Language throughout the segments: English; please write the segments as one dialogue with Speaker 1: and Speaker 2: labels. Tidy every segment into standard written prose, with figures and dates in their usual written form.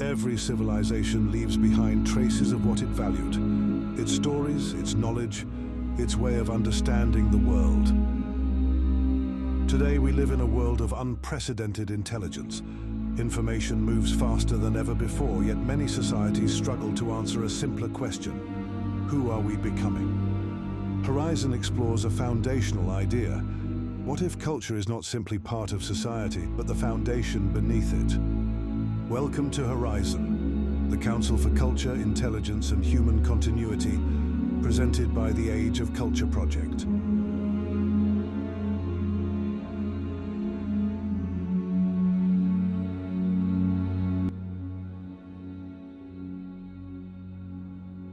Speaker 1: Every civilization leaves behind traces of what it valued. Its stories, its knowledge, its way of understanding the world. Today we live in a world of unprecedented intelligence. Information moves faster than ever before, yet many societies struggle to answer a simpler question: who are we becoming? Horizon explores a foundational idea. What if culture is not simply part of society, but the foundation beneath it? Welcome to Horizon, the Council for Culture, Intelligence and Human Continuity, presented by the Age of Culture Project.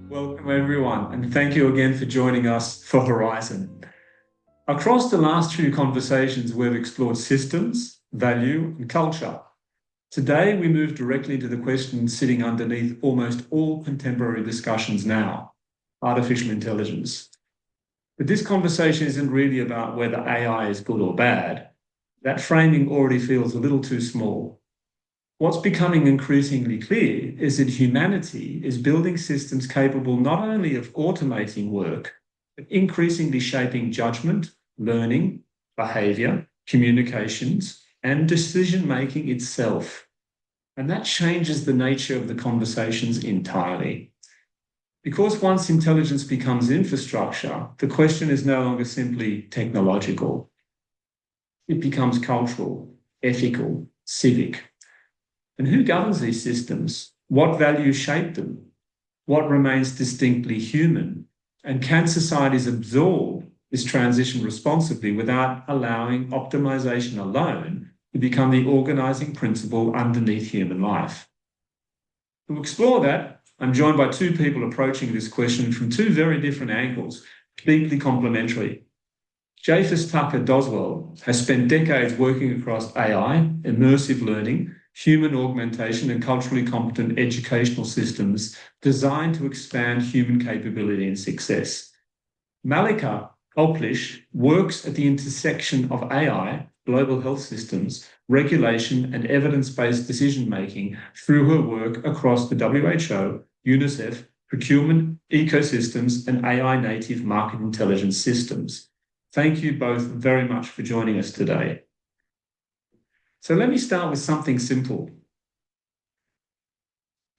Speaker 2: Welcome everyone, and thank you again for joining us for Horizon. Across the last few conversations, we've explored systems, value, and culture. Today, we move directly to the question sitting underneath almost all contemporary discussions now: artificial intelligence. But this conversation isn't really about whether AI is good or bad. That framing already feels a little too small. What's becoming increasingly clear is that humanity is building systems capable not only of automating work, but increasingly shaping judgment, learning, behavior, communications, and decision-making itself. And that changes the nature of the conversations entirely. Because once intelligence becomes infrastructure, the question is no longer simply technological. It becomes cultural, ethical, civic. And who governs these systems? What values shape them? What remains distinctly human? And can societies absorb this transition responsibly without allowing optimization alone to become the organizing principle underneath human life? To explore that, I'm joined by two people approaching this question from two very different angles, deeply complementary. Jayfus Doswell has spent decades working across AI, immersive learning, human augmentation, and culturally competent educational systems designed to expand human capability and success. Mallika Auplish works at the intersection of AI, global health systems, regulation, and evidence-based decision-making through her work across the WHO, UNICEF, procurement, ecosystems, and AI-native market intelligence systems. Thank you both very much for joining us today. So let me start with something simple.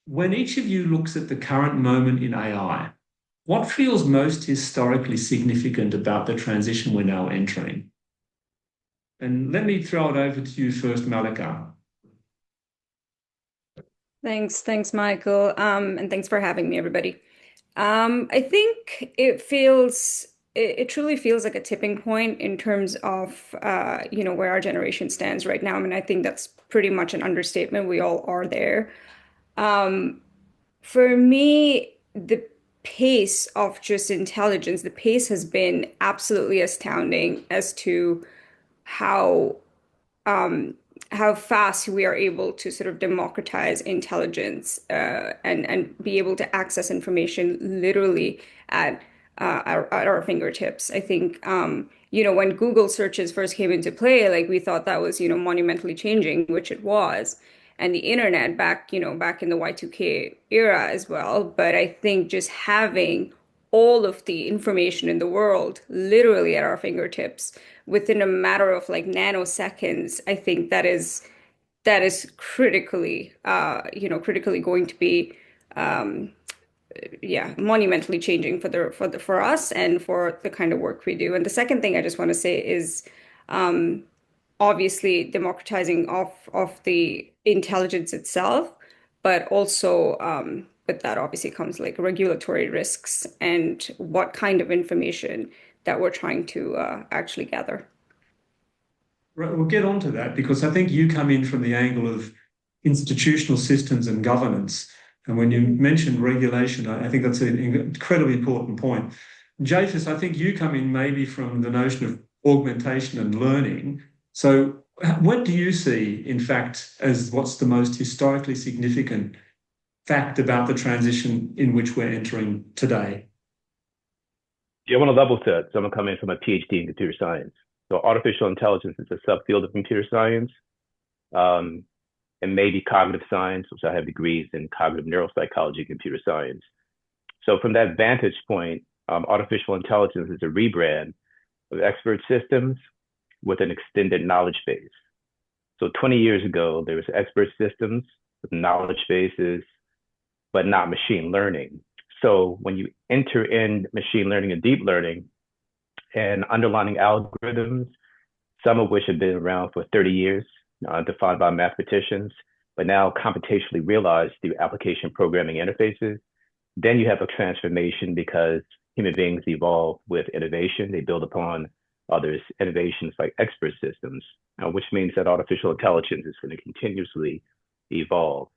Speaker 2: When each of you looks at the current moment in AI, what feels most historically significant about the transition we're now entering? And let me throw it over to you first, Mallika.
Speaker 3: Thanks, Michael, and thanks for having me, everybody. I think it truly feels like a tipping point in terms of where our generation stands right now. I mean, I think that's pretty much an understatement. We all are there. For me, the pace of just intelligence, the pace has been absolutely astounding as to how how fast we are able to sort of democratize intelligence and be able to access information literally at our fingertips. I think when Google searches first came into play, like we thought that was monumentally changing, which it was, and the internet back in the Y2K era as well. But I think just having all of the information in the world literally at our fingertips within a matter of like nanoseconds, I think that is critically critically going to be monumentally changing for us and for the kind of work we do. And the second thing I just want to say is obviously democratizing of the intelligence itself, but also with that obviously comes like regulatory risks and what kind of information that we're trying to actually gather.
Speaker 2: Right, we'll get on to that because I think you come in from the angle of institutional systems and governance. And when you mentioned regulation, I think that's an incredibly important point. Jayfus, I think you come in maybe from the notion of augmentation and learning. So what do you see, in fact, as what's the most historically significant fact about the transition in which we're entering today?
Speaker 4: Yeah, I want to level set. So I'm coming from a PhD in computer science. So artificial intelligence is a subfield of computer science. and maybe cognitive science, which I have degrees in cognitive neuropsychology, computer science. So from that vantage point, artificial intelligence is a rebrand of expert systems with an extended knowledge base. So 20 years ago, there was expert systems with knowledge bases, but not machine learning. So when you enter in machine learning and deep learning and underlying algorithms, some of which have been around for 30 years, defined by mathematicians, but now computationally realized through application programming interfaces, then you have a transformation because human beings evolve with innovation. They build upon others' innovations like expert systems, which means that artificial intelligence is going to continuously evolve.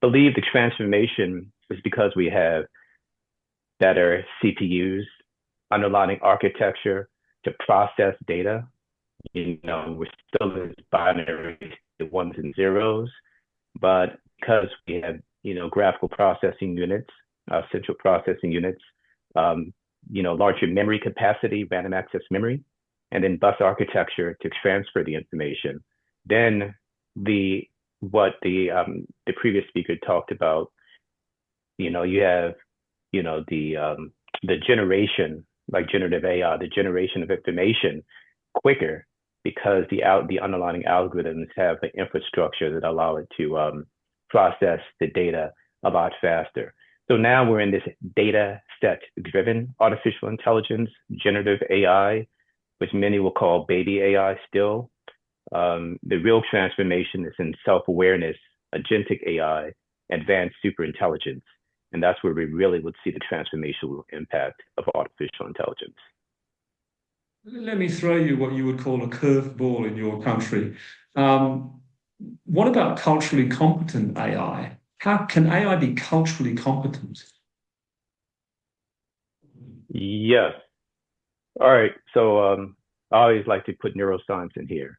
Speaker 4: I believe the transformation is because we have better CPUs, underlying architecture to process data. We're still in binary ones and zeros, but because we have, graphical processing units, central processing units, larger memory capacity, random access memory, and then bus architecture to transfer the information. Then what the previous speaker talked about, you have, the generation, like generative AI, the generation of information quicker because the underlying algorithms have an infrastructure that allow it to process the data a lot faster. So now we're in this data set driven artificial intelligence, generative AI, which many will call baby AI still. The real transformation is in self-awareness, agentic AI, advanced superintelligence. And that's where we really would see the transformational impact of artificial intelligence.
Speaker 2: Let me throw you what you would call a curveball in your country. What about culturally competent AI? How can AI be culturally competent?
Speaker 4: Yes. All right. So I always like to put neuroscience in here.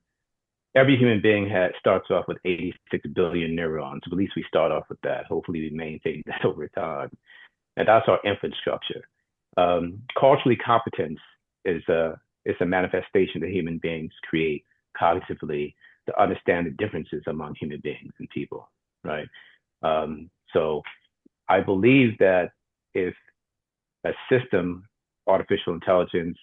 Speaker 4: Every human being starts off with 86 billion neurons. At least we start off with that. Hopefully we maintain that over time. And that's our infrastructure. Culturally competence is a manifestation that human beings create cognitively to understand the differences among human beings and people, right? So I believe that if a system, artificial intelligence,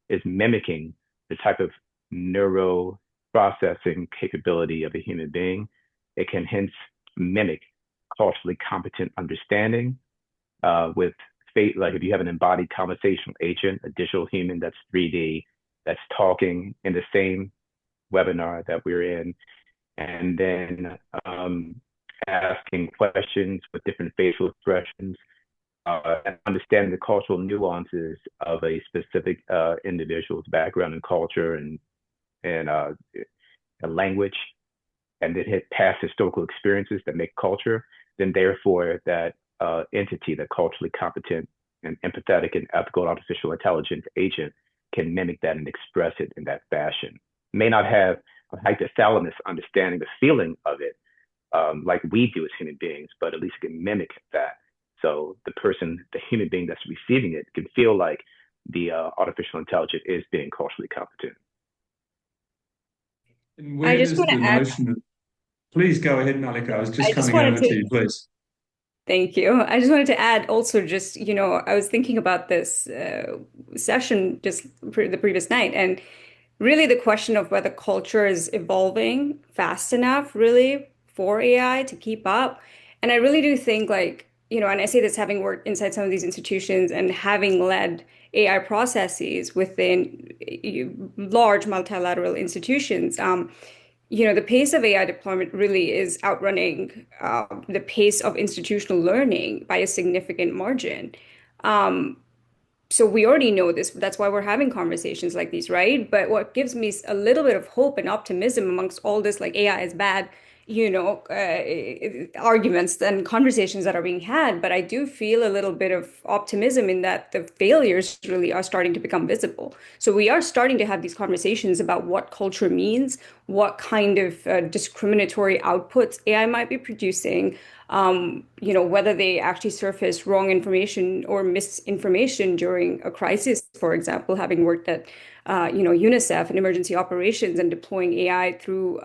Speaker 4: is mimicking the type of neuro processing capability of a human being, it can hence mimic culturally competent understanding with fate. Like if you have an embodied conversational agent, a digital human that's 3D, that's talking in the same webinar that we're in, and then asking questions with different facial expressions, and understanding the cultural nuances of a specific individual's background and culture and a language, and then hit past historical experiences that make culture, then therefore that entity, that culturally competent and empathetic and ethical artificial intelligence agent can mimic that and express it in that fashion. May not have a hypothalamus understanding the feeling of it like we do as human beings, but at least it can mimic that. So the human being that's receiving it can feel like the artificial intelligence is being culturally competent.
Speaker 2: And where does the notion of... Please go ahead, Mallika. I was just coming over to you, please.
Speaker 3: Thank you. I just wanted to add also just, I was thinking about this session just the previous night, and really the question of whether culture is evolving fast enough really for AI to keep up. And I really do think and I say this having worked inside some of these institutions and having led AI processes within large multilateral institutions, the pace of AI deployment really is outrunning the pace of institutional learning by a significant margin. So we already know this. That's why we're having conversations like these, right? But what gives me a little bit of hope and optimism amongst all this, like AI is bad, arguments and conversations that are being had. But I do feel a little bit of optimism in that the failures really are starting to become visible. So we are starting to have these conversations about what culture means, what kind of discriminatory outputs AI might be producing, whether they actually surface wrong information or misinformation during a crisis, for example, having worked at UNICEF and emergency operations and deploying AI through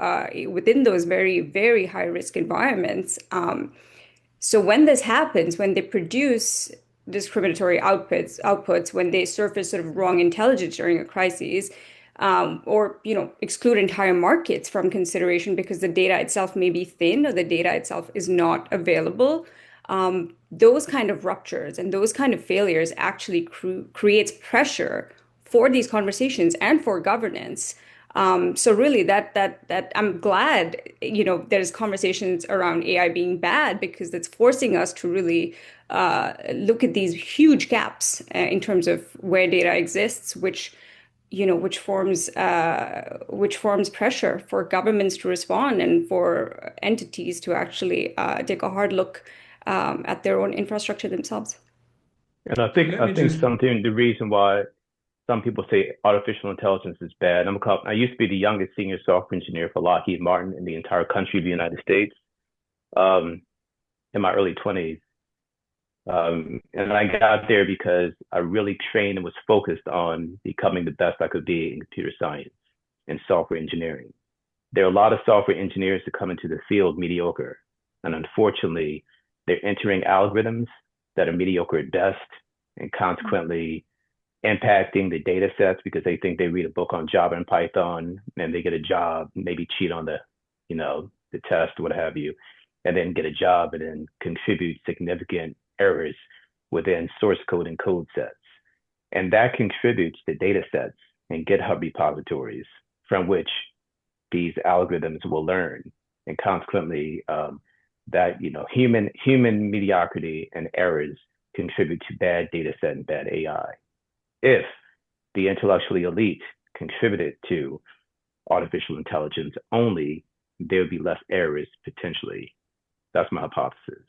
Speaker 3: within those very, very high risk environments. So when this happens, when they produce discriminatory outputs, when they surface sort of wrong intelligence during a crisis, or exclude entire markets from consideration because the data itself may be thin or the data itself is not available, those kind of ruptures and those kind of failures actually creates pressure for these conversations and for governance. So really that I'm glad, there's conversations around AI being bad because it's forcing us to really look at these huge gaps in terms of where data exists, which forms pressure for governments to respond and for entities to actually take a hard look at their own infrastructure themselves.
Speaker 4: And I
Speaker 2: Let me
Speaker 4: think
Speaker 2: just
Speaker 4: something the reason why some people say artificial intelligence is bad. I used to be the youngest senior software engineer for Lockheed Martin in the entire country of the United States, in my early 20s. And I got there because I really trained and was focused on becoming the best I could be in computer science and software engineering. There are a lot of software engineers who come into the field mediocre. And unfortunately, they're entering algorithms that are mediocre at best and consequently impacting the data sets because they think they read a book on Java and Python and they get a job, maybe cheat on the test, what have you, and then get a job and then contribute significant errors within source code and code sets. And that contributes to data sets and GitHub repositories from which these algorithms will learn. And consequently, human mediocrity and errors contribute to bad data set and bad AI. If the intellectually elite contributed to artificial intelligence only, there would be less errors potentially. That's my hypothesis.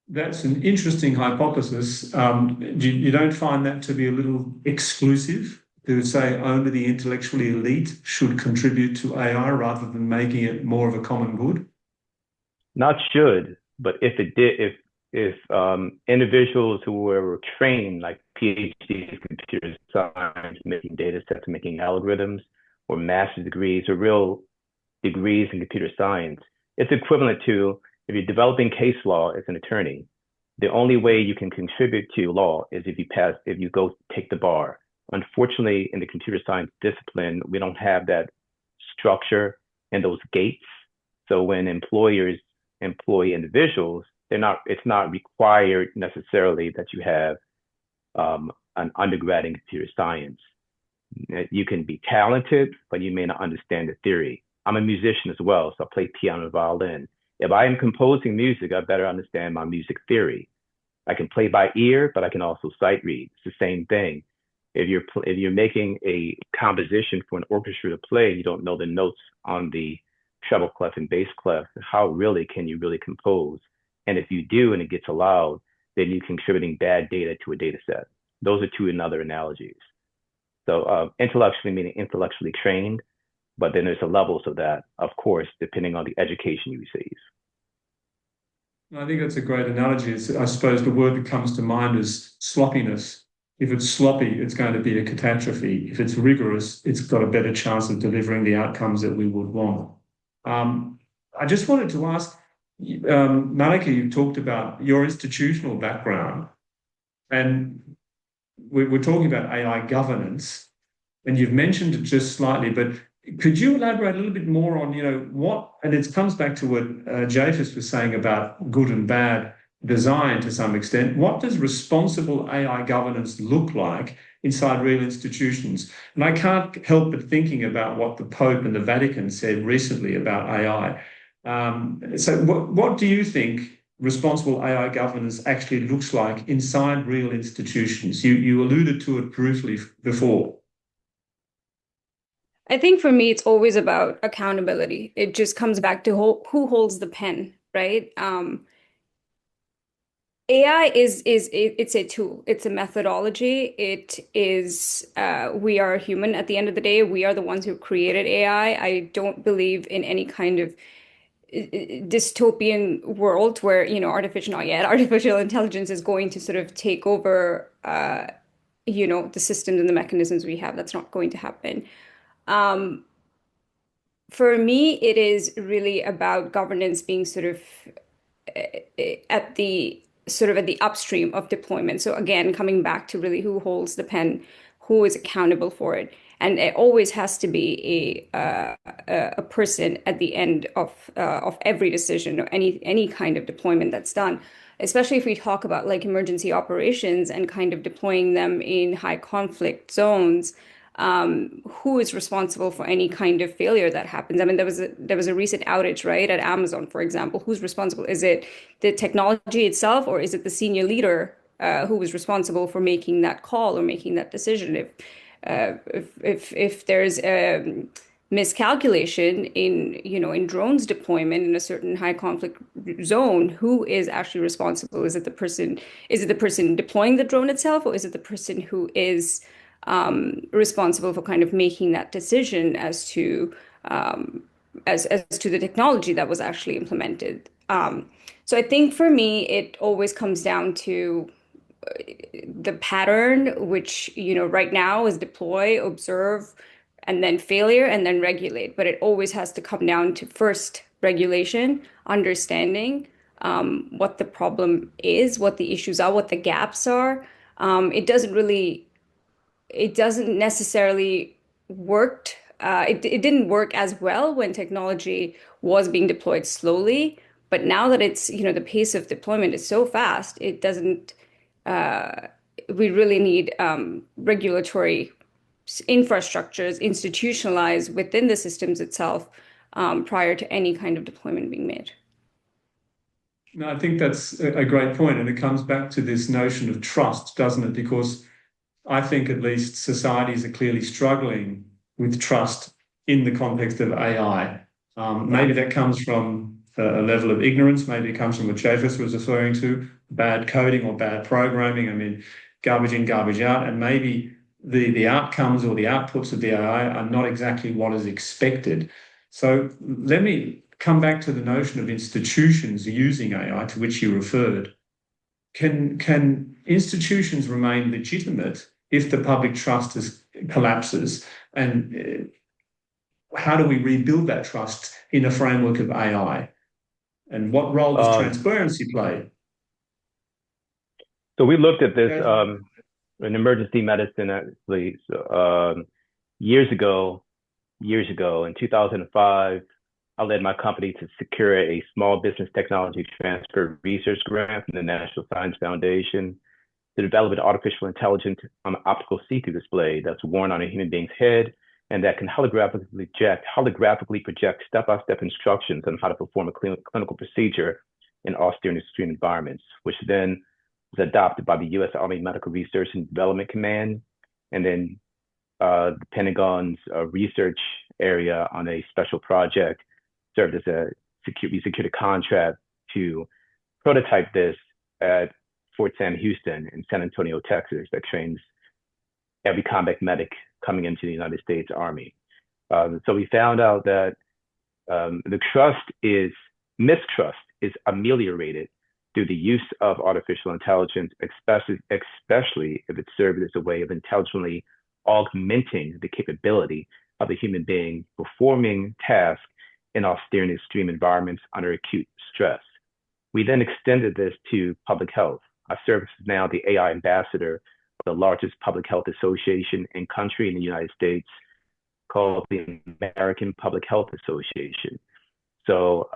Speaker 2: That's an interesting hypothesis. You don't find that to be a little exclusive to say only the intellectually elite should contribute to AI rather than making it more of a common good?
Speaker 4: Not should, but if it did, if individuals who were trained like PhDs in computer science, making data sets, making algorithms, or master's degrees or real degrees in computer science, it's equivalent to if you're developing case law as an attorney, the only way you can contribute to law is if you go take the bar. Unfortunately, in the computer science discipline, we don't have that structure and those gates. So when employers employ individuals, it's not required necessarily that you have an undergrad in computer science. You can be talented, but you may not understand the theory. I'm a musician as well, so I play piano and violin. If I am composing music, I better understand my music theory. I can play by ear, but I can also sight read. It's the same thing. If you're making a composition for an orchestra to play, you don't know the notes on the treble clef and bass clef. How really can you really compose? And if you do, and it gets allowed, then you're contributing bad data to a data set. Those are two another analogies. So intellectually meaning intellectually trained, but then there's a levels of that, of course, depending on the education you receive.
Speaker 2: I think that's a great analogy. I suppose the word that comes to mind is sloppiness. If it's sloppy, it's going to be a catastrophe. If it's rigorous, it's got a better chance of delivering the outcomes that we would want. I just wanted to ask, Mallika, you talked about your institutional background, and we're talking about AI governance, and you've mentioned it just slightly, but could you elaborate a little bit more on, what, and it comes back to what Jayfus was saying about good and bad design to some extent. What does responsible AI governance look like inside real institutions? And I can't help but thinking about what the Pope and the Vatican said recently about AI. So what do you think responsible AI governance actually looks like inside real institutions? You alluded to it briefly before.
Speaker 3: I think for me, it's always about accountability. It just comes back to who holds the pen, right? AI it's a tool. It's a methodology. It is we are human at the end of the day. We are the ones who created AI. I don't believe in any kind of dystopian world where, not yet, artificial intelligence is going to sort of take over the systems and the mechanisms we have. That's not going to happen. Um, for me, it is really about governance being sort of at the upstream of deployment. So again, coming back to really who holds the pen, who is accountable for it, and it always has to be a person at the end of every decision or any kind of deployment that's done. Especially if we talk about like emergency operations and kind of deploying them in high conflict zones, who is responsible for any kind of failure that happens? I mean, there was a recent outage, right, at Amazon, for example. Who's responsible? Is it the technology itself, or is it the senior leader who was responsible for making that call or making that decision? If there's a miscalculation in drones deployment in a certain high conflict zone, who is actually responsible? Is it the person deploying the drone itself, or is it the person who is responsible for kind of making that decision as to the technology that was actually implemented? So I think for me, it always comes down to the pattern, which right now is deploy, observe, and then failure, and then regulate. But it always has to come down to first regulation, understanding what the problem is, what the issues are, what the gaps are. It doesn't necessarily worked. It didn't work as well when technology was being deployed slowly, but now that the pace of deployment is so fast, it doesn't. We really need regulatory infrastructures institutionalized within the systems itself prior to any kind of deployment being made.
Speaker 2: No, I think that's a great point, and it comes back to this notion of trust, doesn't it? Because I think at least societies are clearly struggling with trust in the context of AI. Maybe that comes from a level of ignorance. Maybe it comes from what Jayfus was referring to, bad coding or bad programming. I mean, garbage in, garbage out. And maybe the outcomes or the outputs of the AI are not exactly what is expected. So let me come back to the notion of institutions using AI, to which you referred. Can institutions remain legitimate if the public trust collapses? And how do we rebuild that trust in a framework of AI? And what role does transparency play?
Speaker 4: So we looked at this in emergency medicine actually years ago. In 2005, I led my company to secure a small business technology transfer research grant from the National Science Foundation to develop an artificial intelligence optical see-through display that's worn on a human being's head and that can holographically project step-by-step instructions on how to perform a clinical procedure in austere and extreme environments, which then was adopted by the U.S. Army Medical Research and Development Command, and then the Pentagon's research area on a special project served as we secured a contract to prototype this at Fort Sam Houston in San Antonio, Texas, that trains every combat medic coming into the United States Army. So we found out that the mistrust is ameliorated through the use of artificial intelligence, especially if it's served as a way of intelligently augmenting the capability of the human being performing tasks in austere and extreme environments under acute stress. We then extended this to public health. I serve as now the AI ambassador of the largest public health association in country in the United States, called the American Public Health Association. So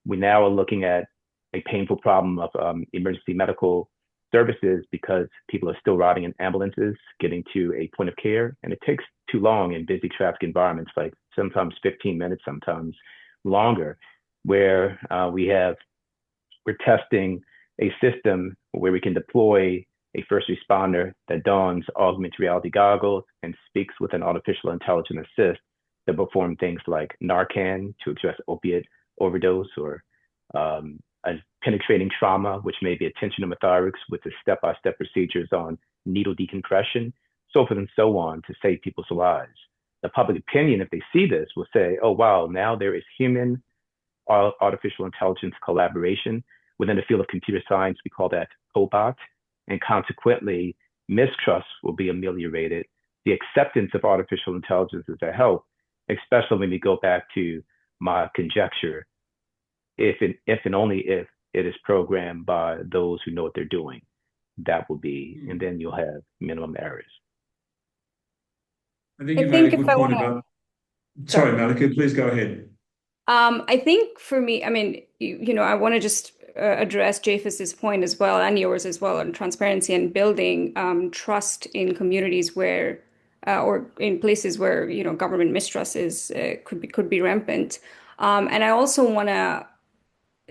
Speaker 4: we now are looking at a painful problem of emergency medical services because people are still riding in ambulances, getting to a point of care, and it takes too long in busy traffic environments, like sometimes 15 minutes, sometimes longer, where we're testing a system where we can deploy a first responder that dons augmented reality goggles and speaks with an artificial intelligence assist to perform things like Narcan to address opiate overdose, or a penetrating trauma, which may be a tension pneumothorax with the step-by-step procedures on needle decompression, so forth and so on, to save people's lives. The public opinion, if they see this, will say, oh, wow, now there is human artificial intelligence collaboration. Within the field of computer science, we call that cobot. And consequently, mistrust will be ameliorated, the acceptance of artificial intelligence as a help, especially when we go back to my conjecture, if and only if it is programmed by those who know what they're doing, that will be, and then you'll have minimum errors.
Speaker 2: I think
Speaker 3: I
Speaker 2: you made
Speaker 3: think
Speaker 2: a
Speaker 3: if
Speaker 2: good
Speaker 3: I
Speaker 2: point
Speaker 3: want to,
Speaker 2: about. Sorry, Mallika, please go ahead.
Speaker 3: I think for me, I mean, I want to just address Jayfus's point as well, and yours as well, on transparency and building trust in communities where, or in places where, government mistrust is could be rampant. And I also want to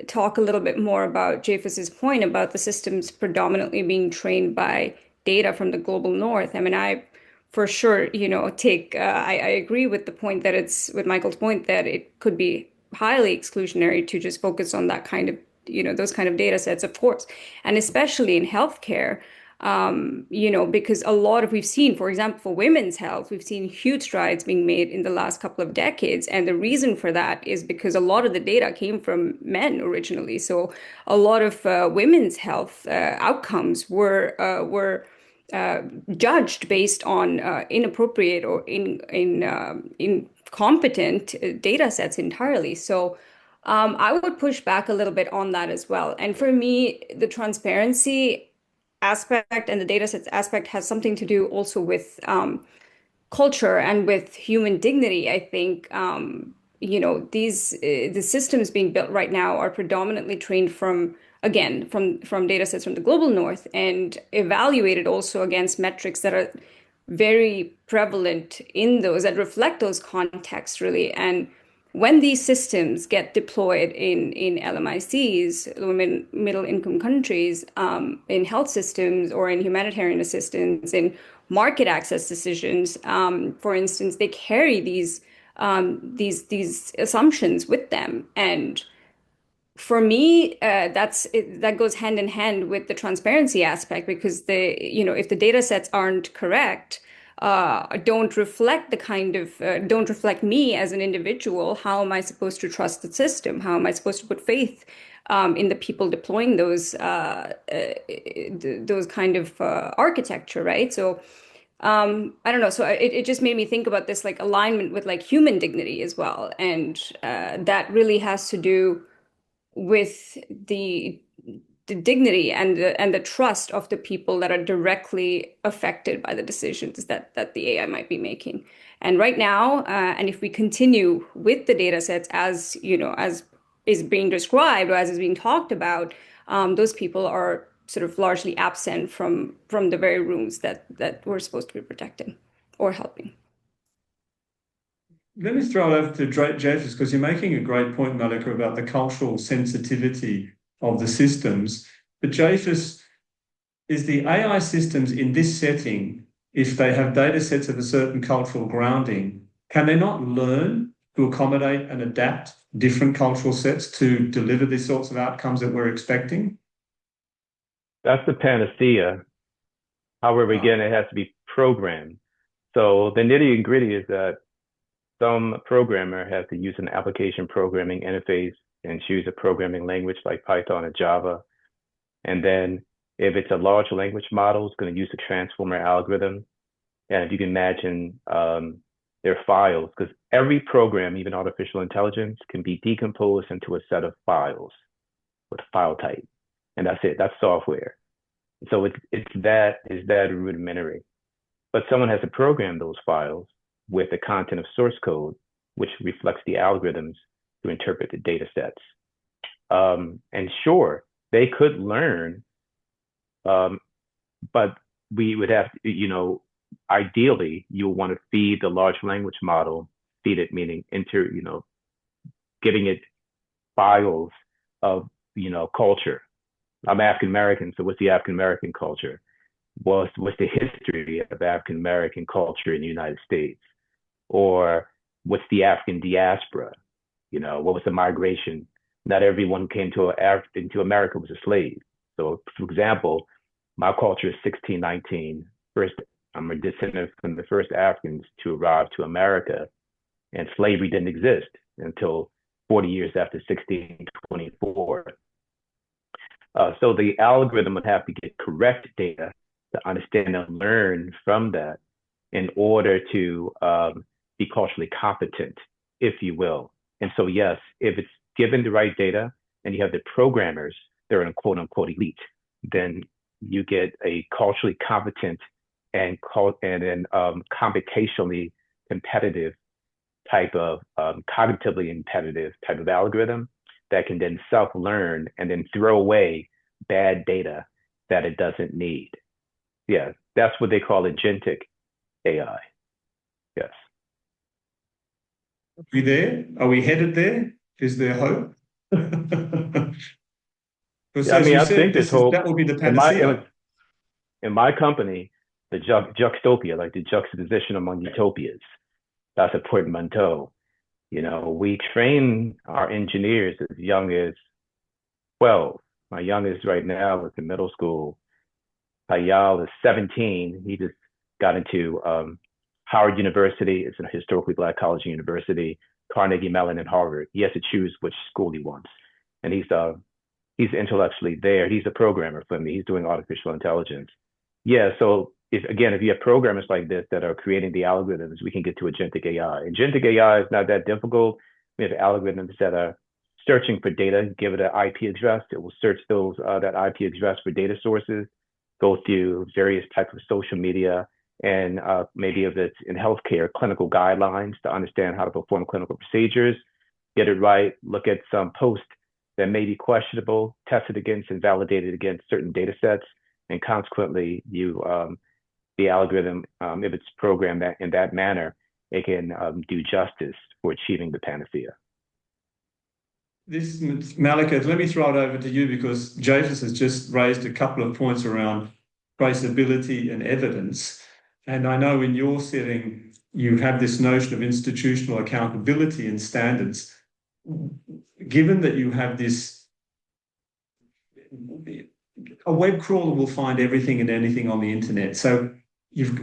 Speaker 3: talk a little bit more about Jayfus's point about the systems predominantly being trained by data from the global north. I mean, I for sure, I agree with the point that with Michael's point that it could be highly exclusionary to just focus on that kind of, those kind of data sets, of course, and especially in healthcare. Because we've seen, for example, for women's health, we've seen huge strides being made in the last couple of decades. And the reason for that is because a lot of the data came from men originally. So a lot of women's health outcomes were judged based on inappropriate or incompetent data sets entirely. So I would push back a little bit on that as well. And for me, the transparency aspect and the data sets aspect has something to do also with culture and with human dignity. I think the systems being built right now are predominantly trained from data sets from the global north and evaluated also against metrics that are very prevalent in those that reflect those contexts really. And when these systems get deployed in LMICs, middle income countries, in health systems or in humanitarian assistance, in market access decisions, for instance, they carry these assumptions with them. And for me, that goes hand in hand with the transparency aspect because if the data sets aren't correct, don't reflect don't reflect me as an individual, how am I supposed to trust the system? How am I supposed to put faith in the people deploying those kind of architecture, right? So I don't know. So it just made me think about this like alignment with like human dignity as well, and that really has to do with the dignity and the trust of the people that are directly affected by the decisions that the AI might be making. And right now, and if we continue with the data sets as as is being described or as is being talked about, those people are sort of largely absent from the very rooms that we're supposed to be protecting or helping.
Speaker 2: Let me throw it over to Jayfus because you're making a great point, Mallika, about the cultural sensitivity of the systems. But Jayfus, is the AI systems in this setting, if they have data sets of a certain cultural grounding, can they not learn to accommodate and adapt different cultural sets to deliver these sorts of outcomes that we're expecting?
Speaker 4: That's the panacea. However, again, it has to be programmed. So the nitty and gritty is that some programmer has to use an application programming interface and choose a programming language like Python or Java. And then if it's a large language model, it's going to use a transformer algorithm. And if you can imagine their files, because every program, even artificial intelligence, can be decomposed into a set of files with a file type. And that's it, that's software. So it's that rudimentary. But someone has to program those files with the content of source code, which reflects the algorithms to interpret the data sets. And sure, they could learn, but we would have to, ideally, you'll want to feed the large language model, feed it, meaning getting it files of, culture. I'm African American, so what's the African American culture? What's the history of African American culture in the United States? Or what's the African diaspora? What was the migration? Not everyone came into America was a slave. So, for example, my culture is 1619. First, I'm a descendant from the first Africans to arrive to America, and slavery didn't exist until 40 years after 1624. So the algorithm would have to get correct data to understand and learn from that in order to be culturally competent, if you will. And so, yes, if it's given the right data and you have the programmers that are in quote unquote elite, then you get a culturally competent and computationally competitive type of cognitively competitive type of algorithm that can then self-learn and then throw away bad data that it doesn't need. Yeah, that's what they call agentic AI. Yes.
Speaker 2: Are we there? Are we headed there? Is there hope? Because
Speaker 4: Yeah, I
Speaker 2: as
Speaker 4: mean,
Speaker 2: you
Speaker 4: I
Speaker 2: said,
Speaker 4: think there's hope.
Speaker 2: that will be the
Speaker 4: In my
Speaker 2: panacea.
Speaker 4: in my company, the juxtopia, like the juxtaposition among utopias, that's a portmanteau. We train our engineers as young as 12. My youngest right now is in middle school. Hayal is 17. He just got into Howard University. It's a historically Black college and university, Carnegie Mellon and Harvard. He has to choose which school he wants. And he's intellectually there. He's a programmer for me. He's doing artificial intelligence. Yeah, so if you have programmers like this that are creating the algorithms, we can get to agentic AI. Agentic AI is not that difficult. We have algorithms that are searching for data, give it an IP address. It will search that IP address for data sources, go through various types of social media, and maybe if it's in healthcare, clinical guidelines to understand how to perform clinical procedures, get it right, look at some posts that may be questionable, test it against and validate it against certain data sets, and consequently, the algorithm, if it's programmed in that manner, it can do justice for achieving the panacea.
Speaker 2: Mallika, let me throw it over to you because Jayfus has just raised a couple of points around traceability and evidence. And I know in your setting, you have this notion of institutional accountability and standards. Given that you have this, a web crawler will find everything and anything on the internet. So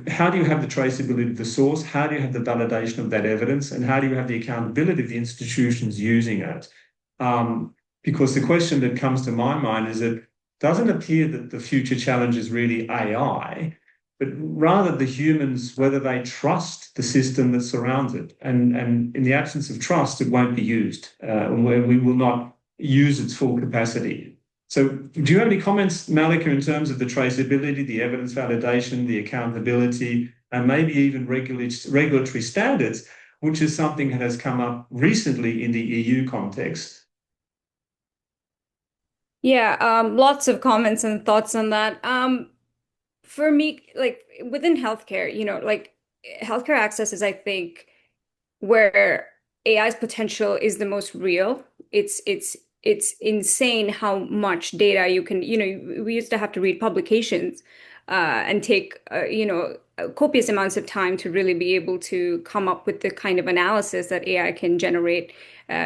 Speaker 2: how do you have the traceability of the source? How do you have the validation of that evidence? And how do you have the accountability of the institutions using it? Because the question that comes to my mind is it doesn't appear that the future challenge is really AI, but rather the humans, whether they trust the system that surrounds it. And in the absence of trust, it won't be used, where we will not use its full capacity. So do you have any comments, Mallika, in terms of the traceability, the evidence validation, the accountability, and maybe even regulatory standards, which is something that has come up recently in the EU context?
Speaker 3: Yeah, lots of comments and thoughts on that. For me, like within healthcare, like healthcare access is, I think, where AI's potential is the most real. It's insane how much data you can, we used to have to read publications and take, copious amounts of time to really be able to come up with the kind of analysis that AI can generate,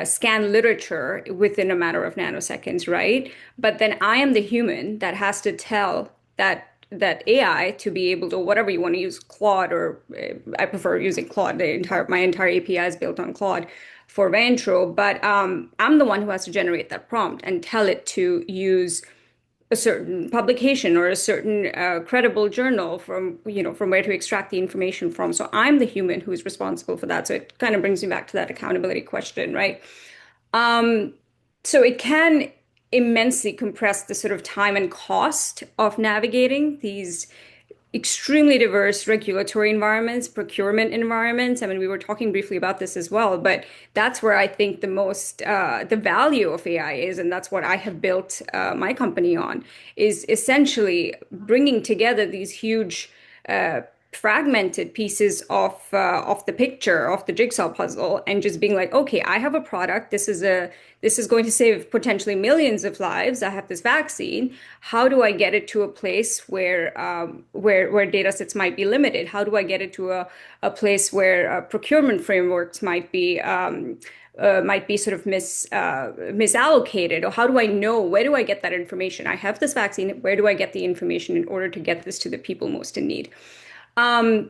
Speaker 3: scan literature within a matter of nanoseconds, right? But then I am the human that has to tell that AI to be able to, whatever you want to use, Claude, or I prefer using Claude. My entire API is built on Claude for Vantro, but I'm the one who has to generate that prompt and tell it to use a certain publication or a certain credible journal from where to extract the information from. So I'm the human who is responsible for that. So it kind of brings me back to that accountability question, right? So it can immensely compress the sort of time and cost of navigating these extremely diverse regulatory environments, procurement environments. I mean, we were talking briefly about this as well, but that's where I think the value of AI is, and that's what I have built my company on, is essentially bringing together these huge fragmented pieces of the picture, of the jigsaw puzzle, and just being like, okay, I have a product. This is going to save potentially millions of lives. I have this vaccine. How do I get it to a place where data sets might be limited? How do I get it to a place where procurement frameworks might be sort of misallocated? Or how do I know, where do I get that information? I have this vaccine. Where do I get the information in order to get this to the people most in need? And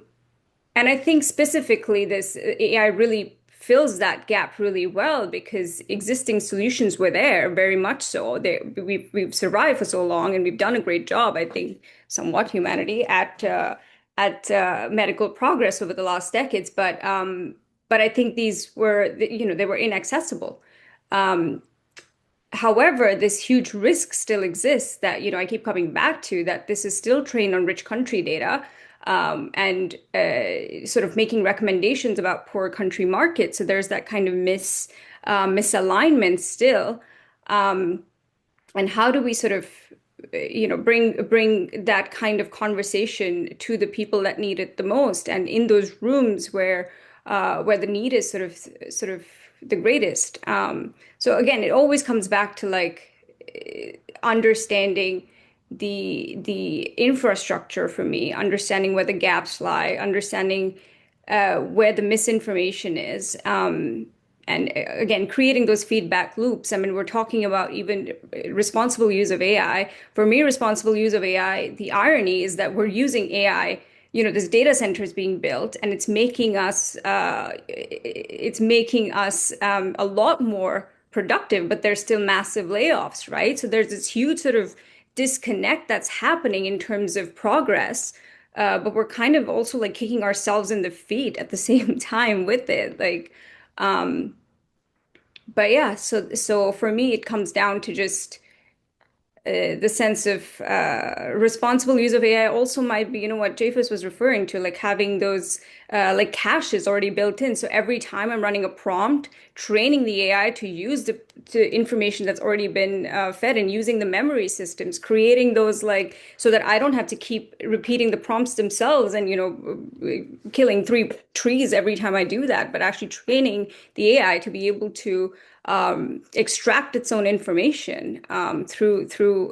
Speaker 3: I think specifically this AI really fills that gap really well because existing solutions were there, very much so. We've survived for so long, and we've done a great job, I think, somewhat humanity at medical progress over the last decades. But I think these were, they were inaccessible. However, this huge risk still exists that, I keep coming back to, that this is still trained on rich country data, and sort of making recommendations about poor country markets. So there's that kind of misalignment still. And how do we sort of, bring that kind of conversation to the people that need it the most, and in those rooms where the need is sort of the greatest. So again, it always comes back to like understanding the infrastructure for me, understanding where the gaps lie, understanding where the misinformation is. And again, creating those feedback loops. I mean, we're talking about even responsible use of AI. For me, responsible use of AI, the irony is that we're using AI, this data center is being built, and it's making us a lot more productive, but there's still massive layoffs, right? So there's this huge sort of disconnect that's happening in terms of progress. But we're kind of also like kicking ourselves in the feet at the same time with it. But yeah, so for me, it comes down to just the sense of responsible use of AI also might be, what Jayfus was referring to, like having those like caches already built in. So every time I'm running a prompt, training the AI to use the information that's already been fed, and using the memory systems, creating those like so that I don't have to keep repeating the prompts themselves and killing 3 trees every time I do that, but actually training the AI to be able to extract its own information through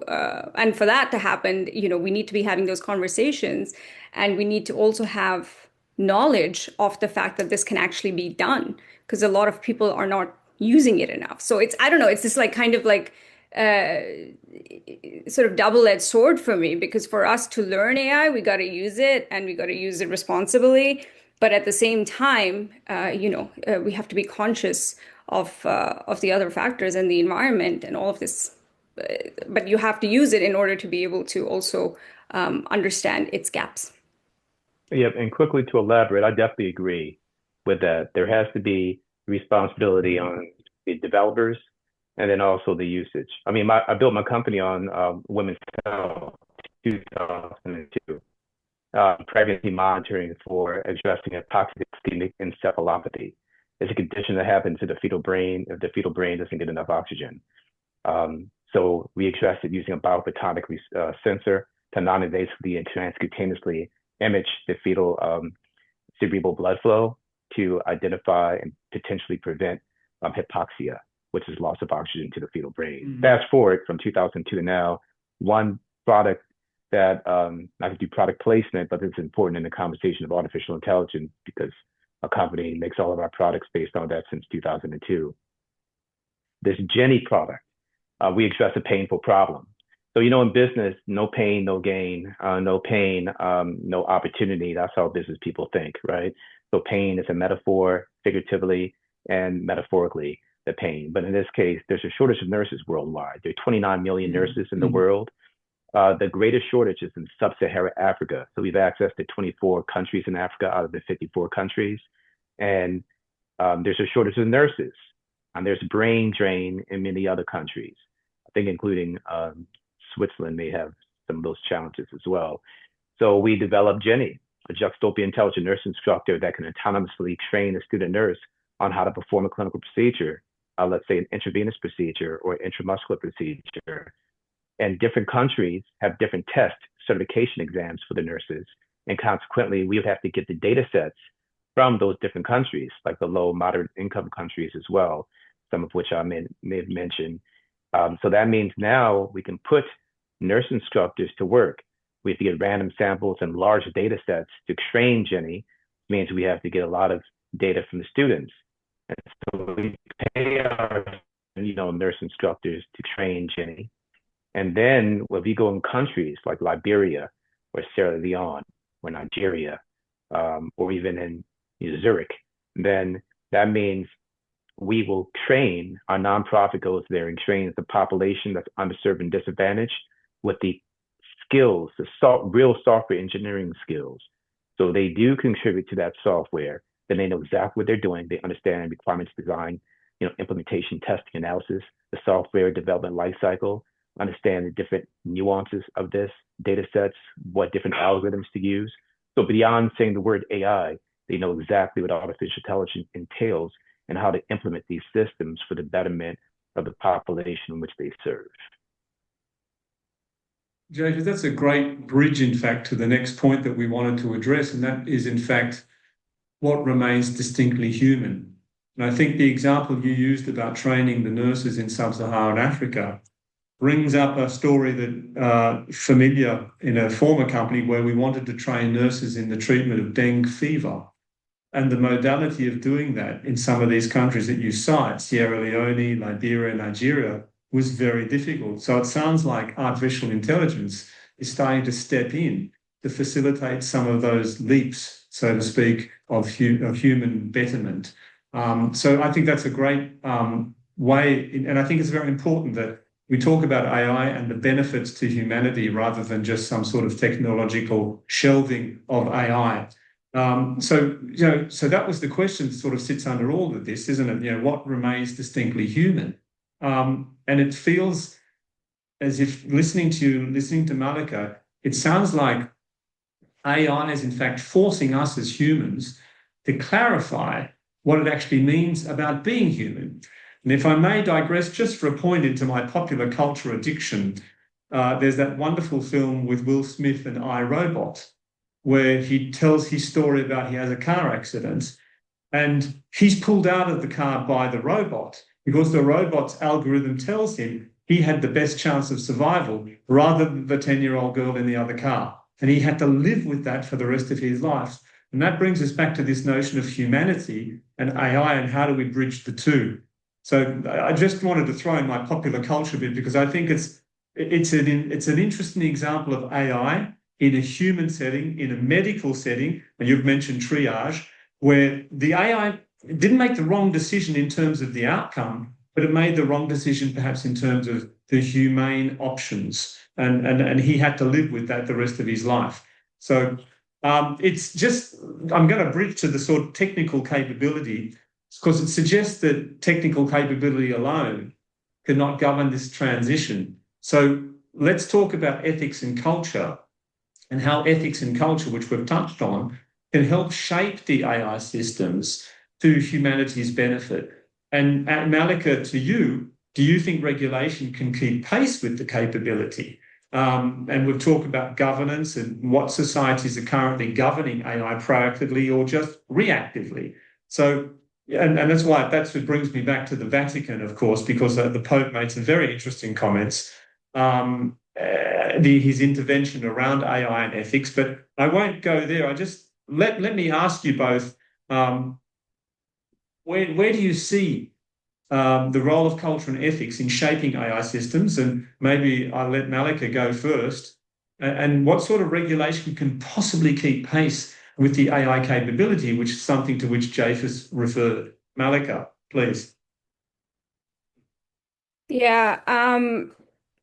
Speaker 3: and for that to happen, we need to be having those conversations, and we need to also have knowledge of the fact that this can actually be done, because a lot of people are not using it enough. So I don't know, it's this like kind of like sort of double-edged sword for me, because for us to learn AI, we got to use it, and we got to use it responsibly. But at the same time, we have to be conscious of the other factors and the environment and all of this. But you have to use it in order to be able to also understand its gaps.
Speaker 4: Yep, and quickly to elaborate, I definitely agree with that. There has to be responsibility on the developers and then also the usage. I mean, I built my company on women's health, 2002, pregnancy monitoring for addressing hypoxic ischemic encephalopathy. It's a condition that happens to the fetal brain if the fetal brain doesn't get enough oxygen. So we addressed it using a biophotonic sensor to non-invasively and transcutaneously image the fetal cerebral blood flow to identify and potentially prevent hypoxia, which is loss of oxygen to the fetal brain. Mm-hmm. Fast forward from 2002 to now, one product that, not to do product placement, but it's important in the conversation of artificial intelligence because a company makes all of our products based on that since 2002. This Jenny product, we address a painful problem. So, in business, no pain, no gain, no pain, no opportunity. That's how business people think, right? So pain is a metaphor, figuratively and metaphorically, the pain. But in this case, there's a shortage of nurses worldwide. There are 29 million nurses in the world. The greatest shortage is in sub-Saharan Africa. So we have access to 24 countries in Africa out of the 54 countries. And there's a shortage of nurses. And there's brain drain in many other countries. I think including Switzerland may have some of those challenges as well. So we developed Jenny, a juxtapolar intelligent nurse instructor that can autonomously train a student nurse on how to perform a clinical procedure, let's say an intravenous procedure or intramuscular procedure. And different countries have different test certification exams for the nurses. And consequently, we would have to get the data sets from those different countries, like the low, moderate income countries as well, some of which I may have mentioned. So that means now we can put nurse instructors to work. We have to get random samples and large data sets to train Jenny. It means we have to get a lot of data from the students. And so we pay our nurse instructors to train Jenny. And then when we go in countries like Liberia or Sierra Leone or Nigeria, or even in Zurich, then That means we will train, our nonprofit goes there and trains the population that's underserved and disadvantaged with the skills, real software engineering skills. So they do contribute to that software. Then they know exactly what they're doing. They understand requirements design, implementation, testing, analysis, the software development lifecycle, understand the different nuances of this data sets, what different algorithms to use. So beyond saying the word AI, they know exactly what artificial intelligence entails and how to implement these systems for the betterment of the population in which they serve.
Speaker 2: Jayfus, that's a great bridge, in fact, to the next point that we wanted to address, and that is, in fact, what remains distinctly human. And I think the example you used about training the nurses in sub-Saharan Africa brings up a story that familiar in a former company where we wanted to train nurses in the treatment of dengue fever. And the modality of doing that in some of these countries that you cite, Sierra Leone, Liberia, Nigeria, was very difficult. So it sounds like artificial intelligence is starting to step in to facilitate some of those leaps, so to speak, of human betterment. So I think that's a great way, and I think it's very important that we talk about AI and the benefits to humanity rather than just some sort of technological shelving of AI. So that was the question that sort of sits under all of this, isn't it? What remains distinctly human? And it feels as if listening to Mallika, it sounds like AI is in fact forcing us as humans to clarify what it actually means about being human. And if I may digress just for a point into my popular culture addiction, there's that wonderful film with Will Smith and I, Robot, where he tells his story about he has a car accident and he's pulled out of the car by the robot because the robot's algorithm tells him he had the best chance of survival rather than the 10-year-old girl in the other car. And he had to live with that for the rest of his life. And that brings us back to this notion of humanity and AI and how do we bridge the two. So I just wanted to throw in my popular culture bit because I think it's an interesting example of AI in a human setting, in a medical setting, and you've mentioned triage, where the AI didn't make the wrong decision in terms of the outcome, but it made the wrong decision perhaps in terms of the humane options. And he had to live with that the rest of his life. So it's just, I'm going to bridge to the sort of technical capability because it suggests that technical capability alone cannot govern this transition. So let's talk about ethics and culture and how ethics and culture, which we've touched on, can help shape the AI systems to humanity's benefit. And Mallika, to you, do you think regulation can keep pace with the capability? And we've talked about governance and what societies are currently governing AI proactively or just reactively. So, and that's what brings me back to the Vatican, of course, because the Pope made some very interesting comments. His intervention around AI and ethics, but I won't go there. I just let me ask you both, where do you see the role of culture and ethics in shaping AI systems? And maybe I'll let Mallika go first. And what sort of regulation can possibly keep pace with the AI capability, which is something to which Jayfus referred? Mallika, please.
Speaker 3: Yeah,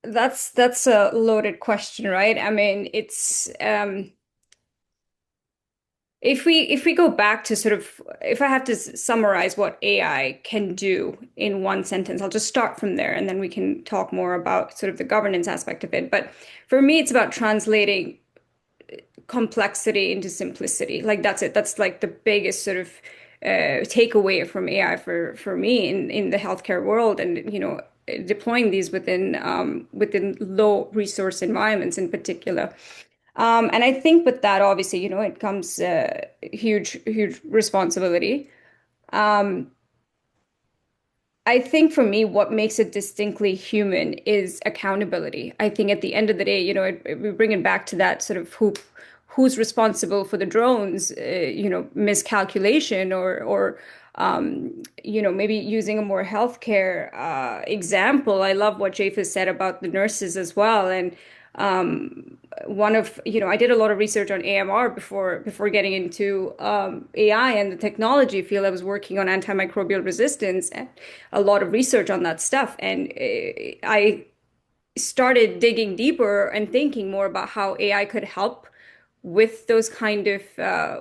Speaker 3: that's a loaded question, right? I mean, it's if we go back to sort of, if I have to summarize what AI can do in one sentence, I'll just start from there and then we can talk more about sort of the governance aspect of it. But for me, it's about translating complexity into simplicity. Like that's it. That's like the biggest sort of takeaway from AI for me in the healthcare world, and deploying these within low resource environments in particular. And I think with that, obviously, it comes huge responsibility. I think for me, what makes it distinctly human is accountability. I think at the end of the day, we bring it back to that sort of who's responsible for the drones, miscalculation or maybe using a more healthcare example. I love what Jayfus said about the nurses as well. And I did a lot of research on AMR before getting into AI and the technology field. I was working on antimicrobial resistance and a lot of research on that stuff. And I started digging deeper and thinking more about how AI could help with those kind of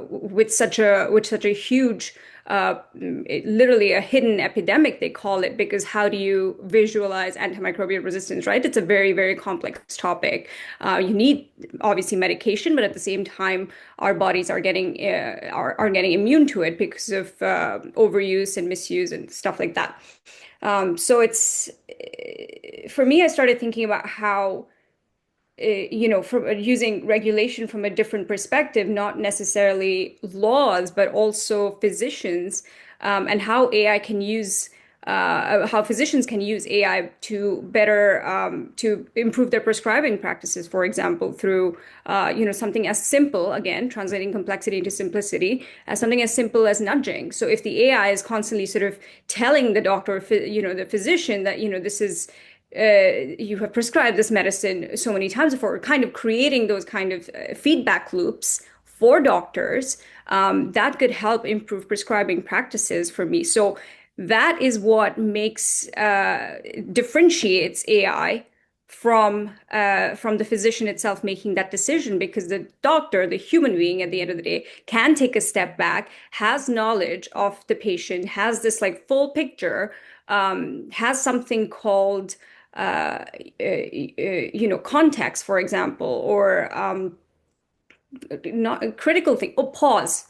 Speaker 3: with such a huge literally a hidden epidemic, they call it, because how do you visualize antimicrobial resistance, right? It's a very, very complex topic. You need obviously medication, but at the same time, our bodies are getting getting immune to it because of overuse and misuse and stuff like that. So it's for me, I started thinking about how from using regulation from a different perspective, not necessarily laws, but also physicians, and how AI can use, how physicians can use AI to better, to improve their prescribing practices, for example, through, something as simple, again, translating complexity into simplicity, as something as simple as nudging. So if the AI is constantly sort of telling the doctor, the physician that, this is, you have prescribed this medicine so many times before, kind of creating those kind of feedback loops for doctors, that could help improve prescribing practices for me. So that is what makes differentiates AI from the physician itself making that decision, because the doctor, the human being at the end of the day, can take a step back, has knowledge of the patient, has this like full picture, has something called context, for example, or not a critical thing. Oh, pause,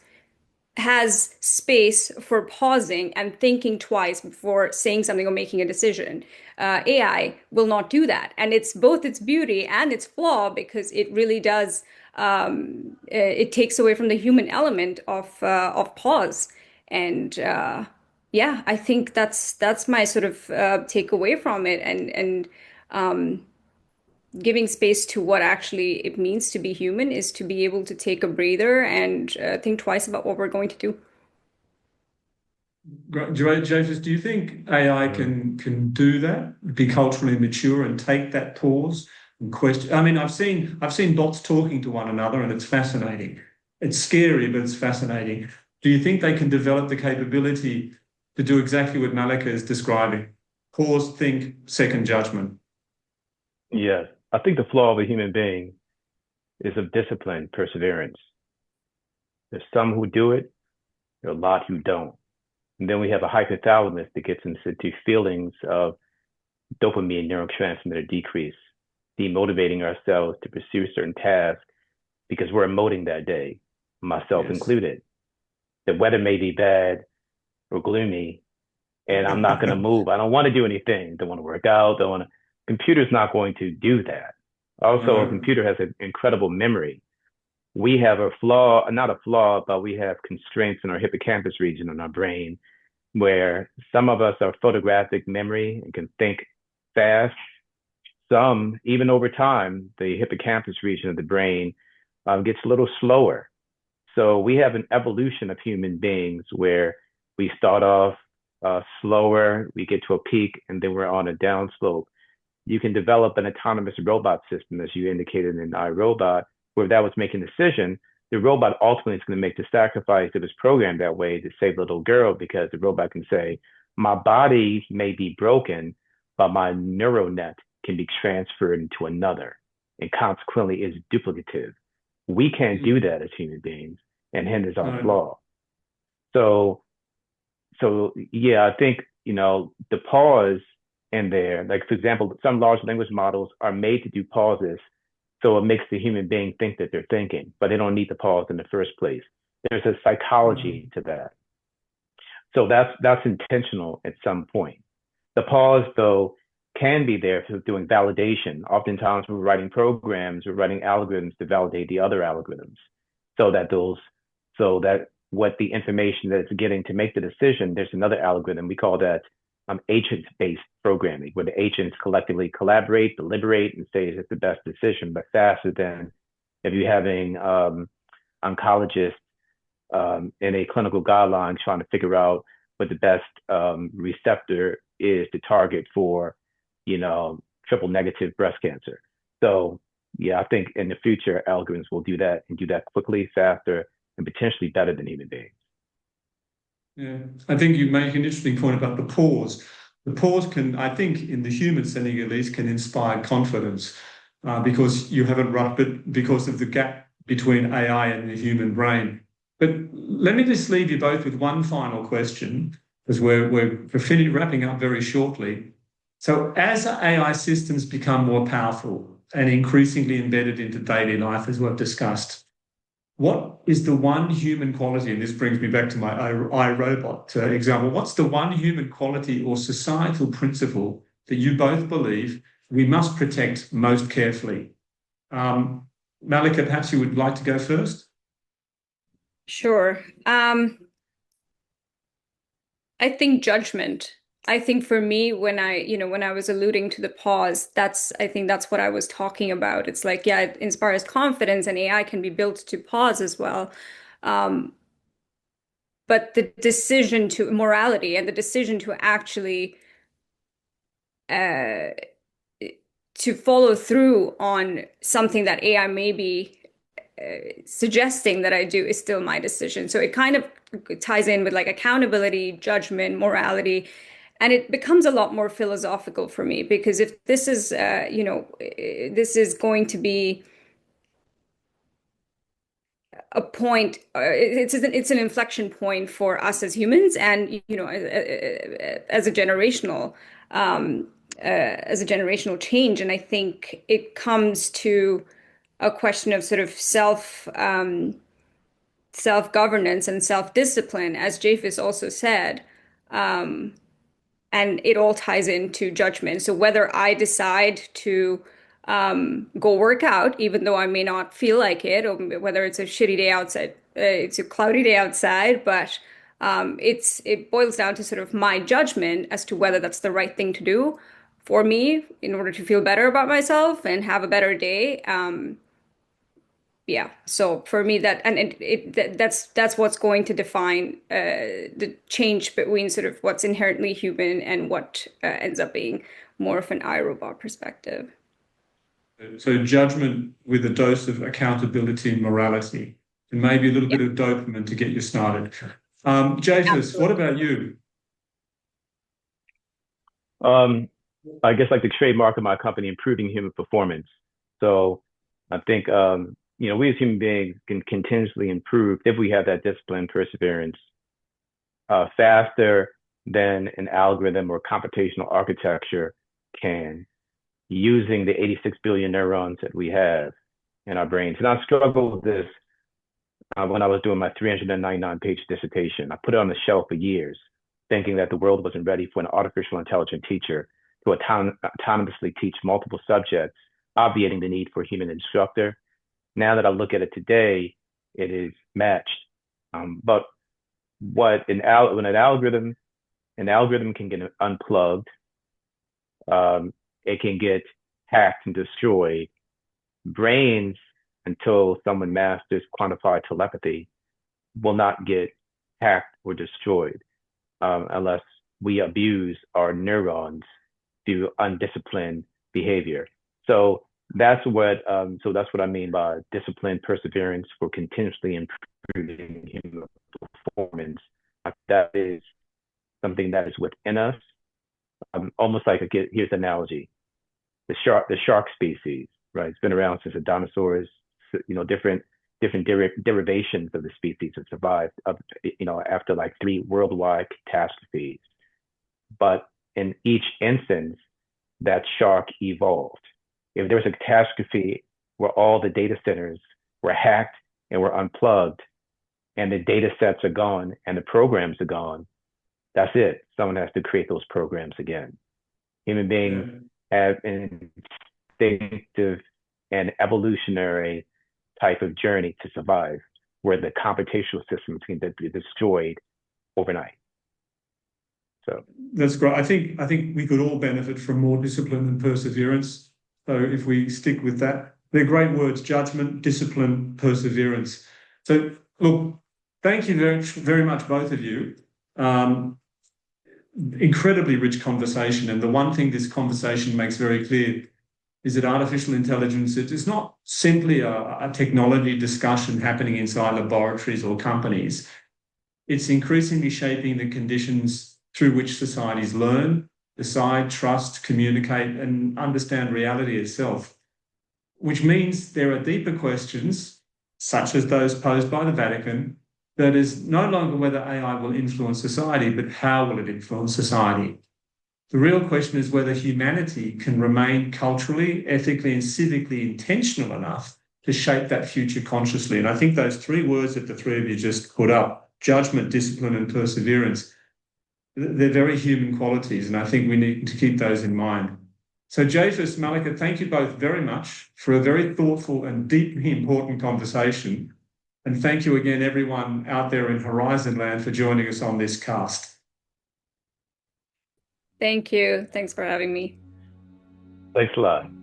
Speaker 3: has space for pausing and thinking twice before saying something or making a decision. AI will not do that, and it's both its beauty and its flaw, because it really does. It takes away from the human element of pause, and yeah, I think that's my sort of takeaway from it, and giving space to what actually it means to be human is to be able to take a breather and think twice about what we're going to do.
Speaker 2: Jayfus, do you think AI can do that, be culturally mature and take that pause and question? I mean, I've seen bots talking to one another, and it's fascinating. It's scary, but it's fascinating. Do you think they can develop the capability to do exactly what Mallika is describing? Pause, think, second judgment.
Speaker 4: Yes. I think the flaw of a human being is of discipline, perseverance. There's some who do it, there are a lot who don't. And then we have a hypothalamus that gets into feelings of dopamine neurotransmitter decrease, demotivating ourselves to pursue certain tasks because we're emoting that day, myself
Speaker 2: Yes.
Speaker 4: included. The weather may be bad or gloomy, and I'm not going to move. I don't want to do anything. Don't want to work out. Don't want to. Computer's not going to do that. Also, a computer has an incredible memory. We have a flaw, not a flaw, but we have constraints in our hippocampus region in our brain, where some of us are photographic memory and can think fast. Some, even over time, the hippocampus region of the brain gets a little slower. So we have an evolution of human beings where we start off slower, we get to a peak, and then we're on a downslope. You can develop an autonomous robot system, as you indicated in iRobot, where that was making a decision. The robot ultimately is going to make the sacrifice that was programmed that way to save the little girl, because the robot can say, my body may be broken, but my neural net can be transferred into another, and consequently is duplicative. We can't do that as human beings, and hence is our flaw. So yeah, I think, the pause in there, like for example, some large language models are made to do pauses, so it makes the human being think that they're thinking, but they don't need the pause in the first place. There's a psychology to that. So that's intentional at some point. The pause, though, can be there for doing validation. Oftentimes we're writing programs, we're writing algorithms to validate the other algorithms, so that what the information that it's getting to make the decision, there's another algorithm. We call that agent-based programming, where the agents collectively collaborate, deliberate, and say, is it the best decision, but faster than if you're having oncologists in a clinical guideline trying to figure out what the best receptor is to target for, triple negative breast cancer. So yeah, I think in the future, algorithms will do that and do that quickly, faster, and potentially better than human beings.
Speaker 2: Yeah, I think you make an interesting point about the pause. The pause can, I think, in the human setting at least, can inspire confidence because you haven't rushed, but because of the gap between AI and the human brain. But let me just leave you both with one final question, because we're wrapping up very shortly. So as AI systems become more powerful and increasingly embedded into daily life, as we've discussed, what is the one human quality, and this brings me back to my iRobot example, what's the one human quality or societal principle that you both believe we must protect most carefully? Mallika, perhaps you would like to go first?
Speaker 3: Sure. I think judgment. I think for me, when I was alluding to the pause, I think that's what I was talking about. It's like, yeah, it inspires confidence and AI can be built to pause as well. But the decision to morality and the decision to actually to follow through on something that AI may be suggesting that I do is still my decision. So it kind of ties in with like accountability, judgment, morality, and it becomes a lot more philosophical for me because if this is, this is going to be a point, it's an inflection point for us as humans, and as a generational, change. And I think it comes to a question of sort of self-governance and self-discipline, as Jayfus also said. And it all ties into judgment. So whether I decide to go work out, even though I may not feel like it, or whether it's a shitty day outside, it's a cloudy day outside, but it boils down to sort of my judgment as to whether that's the right thing to do for me in order to feel better about myself and have a better day. Yeah, so for me that's what's going to define the change between sort of what's inherently human and what ends up being more of an iRobot perspective.
Speaker 2: So judgment with a dose of accountability and morality, and maybe a little bit of dopamine to get you started. Jayfus, what about you?
Speaker 4: I guess like the trademark of my company, improving human performance. So I think we as human beings can continuously improve if we have that discipline, perseverance, faster than an algorithm or computational architecture can, using the 86 billion neurons that we have in our brains. And I struggled with this when I was doing my 399-page dissertation. I put it on the shelf for years, thinking that the world wasn't ready for an artificial intelligent teacher to autonomously teach multiple subjects, obviating the need for a human instructor. Now that I look at it today, it is matched. But when an algorithm can get unplugged, it can get hacked and destroyed. Brains, until someone masters quantified telepathy, will not get hacked or destroyed unless we abuse our neurons through undisciplined behavior. So that's what I mean by discipline, perseverance for continuously improving human performance. That is something that is within us. Almost like here's an analogy: the shark species, right? It's been around since the dinosaurs. Different derivations of the species have survived after like 3 worldwide catastrophes. But in each instance, that shark evolved. If there was a catastrophe where all the data centers were hacked and were unplugged, and the data sets are gone and the programs are gone, that's it. Someone has to create those programs again. Human beings have an instinctive and evolutionary type of journey to survive, where the computational systems can be destroyed overnight. So
Speaker 2: that's great. I think we could all benefit from more discipline and perseverance. So if we stick with that, they're great words: judgment, discipline, perseverance. So look, thank you very, very much, both of you. Incredibly rich conversation. And the one thing this conversation makes very clear is that artificial intelligence is not simply a technology discussion happening inside laboratories or companies. It's increasingly shaping the conditions through which societies learn, decide, trust, communicate, and understand reality itself, which means there are deeper questions, such as those posed by the Vatican, that is no longer whether AI will influence society, but how will it influence society? The real question is whether humanity can remain culturally, ethically, and civically intentional enough to shape that future consciously. And I think those three words that the three of you just put up, judgment, discipline, and perseverance, they're very human qualities, and I think we need to keep those in mind. So Jayfus, Mallika, thank you both very much for a very thoughtful and deeply important conversation. And thank you again, everyone out there in Horizon Land, for joining us on this cast.
Speaker 3: Thank you. Thanks for having me.
Speaker 4: Thanks a lot.